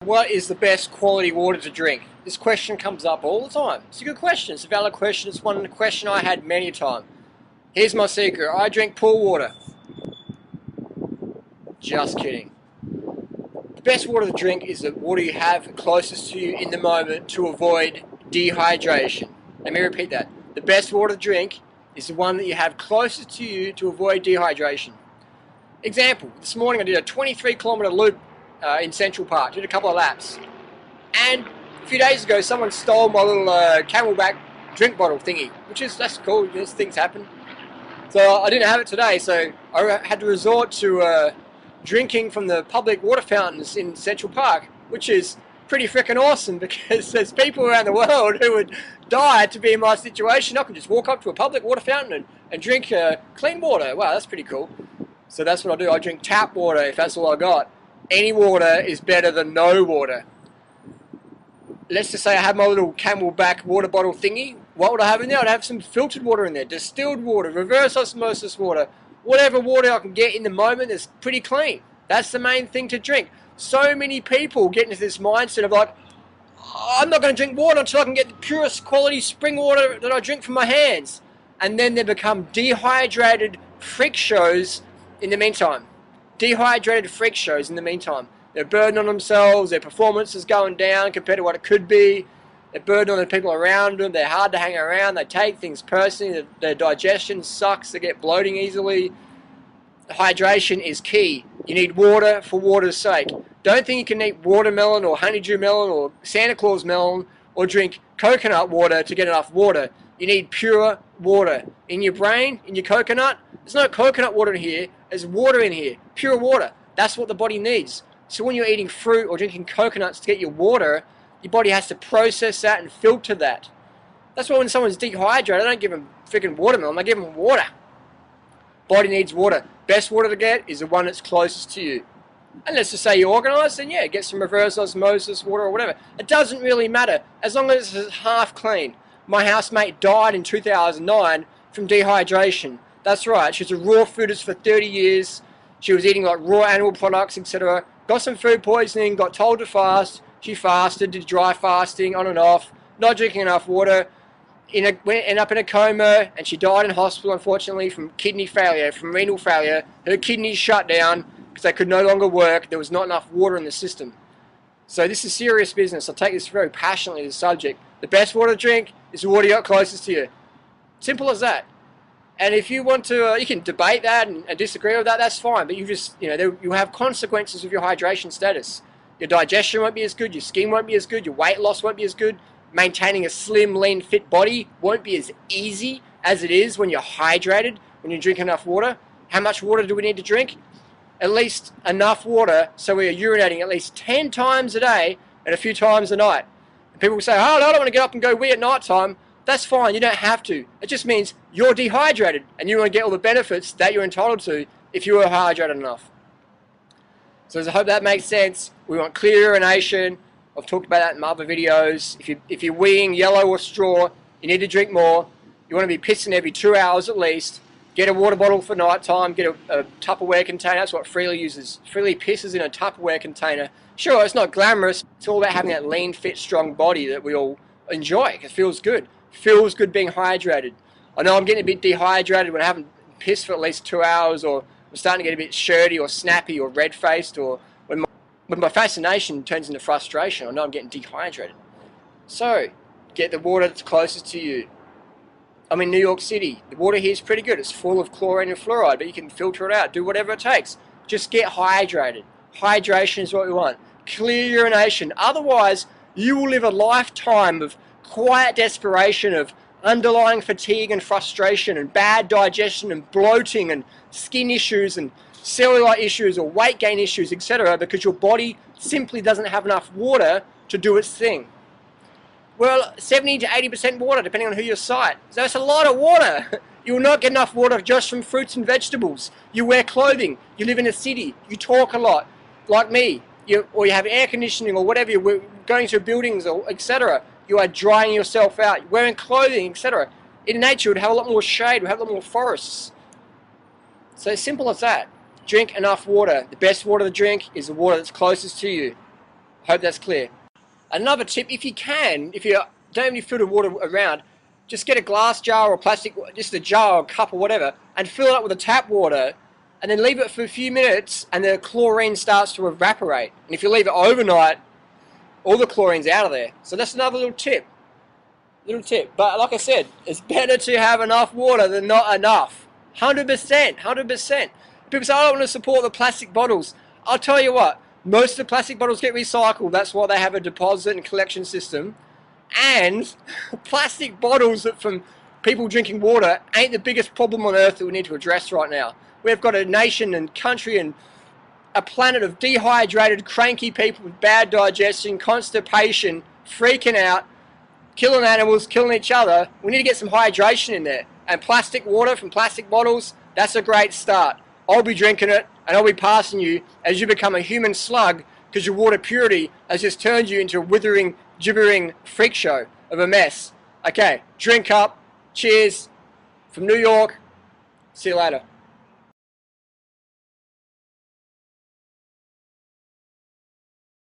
what is the best quality water to drink? This question comes up all the time. It's a good question. It's a valid question. It's one question I had many a time. Here's my secret. I drink pool water. Just kidding. The best water to drink is the water you have closest to you in the moment to avoid dehydration. Let me repeat that. The best water to drink is the one that you have closest to you to avoid dehydration. Example, this morning I did a 23-kilometre loop in Central Park, did a couple of laps. And a few days ago someone stole my little Camelback drink bottle thingy, that's cool, things happen. So I didn't have it today, so I had to resort to drinking from the public water fountains in Central Park, which is pretty freaking awesome because there's people around the world who would die to be in my situation. I can just walk up to a public water fountain and drink clean water. Wow, that's pretty cool. So that's what I do. I drink tap water if that's all I got. Any water is better than no water. Let's just say I have my little Camelback water bottle thingy. What would I have in there? I'd have some filtered water in there, distilled water, reverse osmosis water, whatever water I can get in the moment that's pretty clean. That's the main thing to drink. So many people get into this mindset of like, oh, I'm not going to drink water until I can get the purest quality spring water that I drink from my hands. And then they become dehydrated freak shows in the meantime. Dehydrated freak shows in the meantime. They're burdened on themselves, their performance is going down compared to what it could be. They're burdened on the people around them, they're hard to hang around, they take things personally, their digestion sucks, they get bloating easily. Hydration is key. You need water for water's sake. Don't think you can eat watermelon or honeydew melon or Santa Claus melon or drink coconut water to get enough water. You need pure water. In your brain, in your coconut, there's no coconut water in here, there's water in here. Pure water. That's what the body needs. So when you're eating fruit or drinking coconuts to get your water, your body has to process that and filter that. That's why when someone's dehydrated, I don't give them freaking watermelon, I give them water. Body needs water. Best water to get is the one that's closest to you. And let's just say you're organised, then yeah, get some reverse osmosis water or whatever. It doesn't really matter, as long as it's half clean. My housemate died in 2009 from dehydration. That's right, she was a raw foodist for 30 years. She was eating like raw animal products, etc. Got some food poisoning, got told to fast. She fasted, did dry fasting on and off, not drinking enough water. Ended up in a coma, and she died in hospital, unfortunately, from kidney failure, from renal failure. Her kidneys shut down because they could no longer work. There was not enough water in the system. So this is serious business. I take this very passionately, this subject. The best water to drink is the water you got closest to you. Simple as that. And if you want to, you can debate that and disagree with that, that's fine. But you just, you have consequences of your hydration status. Your digestion won't be as good, your skin won't be as good, your weight loss won't be as good. Maintaining a slim, lean, fit body won't be as easy as it is when you're hydrated, when you drink enough water. How much water do we need to drink? At least enough water so we are urinating at least 10 times a day and a few times a night. And people will say, oh, I don't want to get up and go wee at night time. That's fine, you don't have to. It just means you're dehydrated and you want to get all the benefits that you're entitled to if you are hydrated enough. So I hope that makes sense. We want clear urination. I've talked about that in my other videos. If you're weeing yellow or straw, you need to drink more. You want to be pissing every 2 hours at least. Get a water bottle for night time. Get a Tupperware container. That's what Freely uses. Freely pisses in a Tupperware container. Sure, it's not glamorous. It's all about having that lean, fit, strong body that we all enjoy. It feels good. Feels good being hydrated. I know I'm getting a bit dehydrated when I haven't pissed for at least 2 hours, or I'm starting to get a bit shirty or snappy or red-faced, or when my fascination turns into frustration, I know I'm getting dehydrated. So, get the water that's closest to you. I'm in New York City. The water here is pretty good. It's full of chlorine and fluoride, but you can filter it out. Do whatever it takes. Just get hydrated. Hydration is what we want. Clear urination. Otherwise, you will live a lifetime of quiet desperation, of underlying fatigue and frustration and bad digestion and bloating and skin issues and cellular issues or weight gain issues, etc., because your body simply doesn't have enough water to do its thing. Well, 70 to 80% water, depending on who you cite. So that's a lot of water. You will not get enough water just from fruits and vegetables. You wear clothing, you live in a city, you talk a lot, like me, or you have air conditioning or whatever, you're going through buildings, or etc. You are drying yourself out, you're wearing clothing, etc. In nature, it would have a lot more shade, it would have a lot more forests. So it's simple as that. Drink enough water. The best water to drink is the water that's closest to you. Hope that's clear. Another tip, if you can, if you don't have any filtered water around, just get a glass jar or plastic, just a jar or a cup or whatever, and fill it up with the tap water, and then leave it for a few minutes, and the chlorine starts to evaporate. And if you leave it overnight, all the chlorine's out of there. So that's another little tip. But like I said, it's better to have enough water than not enough. 100%, 100%. People say, I don't want to support the plastic bottles. I'll tell you what, most of the plastic bottles get recycled. That's why they have a deposit and collection system. And plastic bottles from people drinking water ain't the biggest problem on earth that we need to address right now. We've got a nation and country and a planet of dehydrated, cranky people with bad digestion, constipation, freaking out, killing animals, killing each other. We need to get some hydration in there. And plastic water from plastic bottles, that's a great start. I'll be drinking it, and I'll be passing you as you become a human slug, because your water purity has just turned you into a withering, gibbering freak show of a mess. Okay, drink up. Cheers. From New York. See you later.